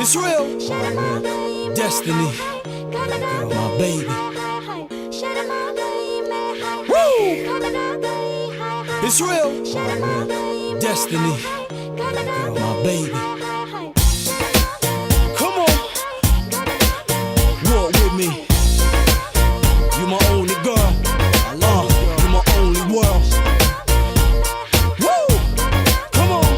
It's real. Destiny. My baby. Woo! It's real. Destiny. My baby. Come on. Walk with me. You my only girl. You my only world. Woo! Come on.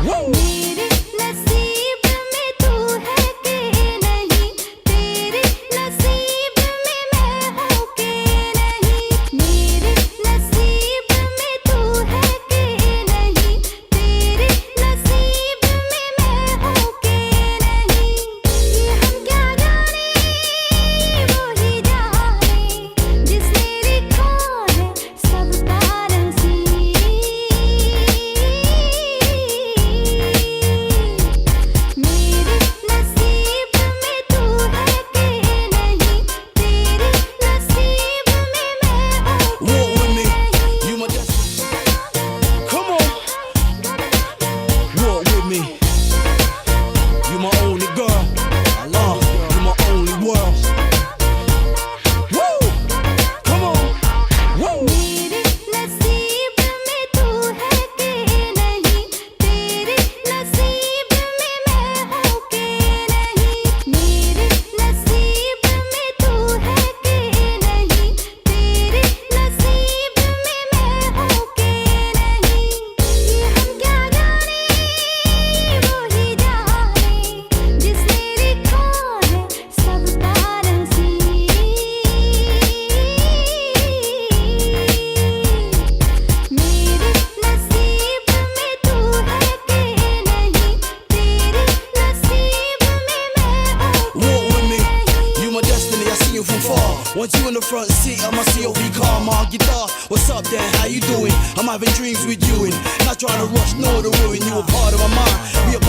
Woo! मेरे नसीब में तू है कि नहीं, तेरे नसीब में मैं हूँ कि नहीं। मेरे नसीब में तू है कि नहीं, तेरे नसीब में मैं हूँ कि नहीं। ये हम क्या जाने, वो ही जाने, जिसने लिखा है सब तारसी। मेरे नसीब में तू है कि नहीं, तेरे नसीब में मैं हूँ कि Walk with me. नहीं। You my destiny. Come on. Walk with me. You my only girl. You my only world. Woo! Come on. Woo! मेरे नसीब में तू है कि नहीं, तेरे नसीब में मैं हूँ कि नहीं। मेरे नसीब में तू है कि नहीं, तेरे नसीब में मैं हूँ कि नहीं। ये हम क्या जाने, वो ही जाने, जिसने लिखा है सब तारसी। मेरे नसीब में तू है कि नहीं, तेरे नसीब में मैं हूँ कि Walk with me. नहीं। You my destiny. I see you from far. Want you in the front seat of my COV car, my guitar. What's up, Dan? How you doing? I'm having dreams with you and not trying to rush, no to ruin you. A part of my mind. We a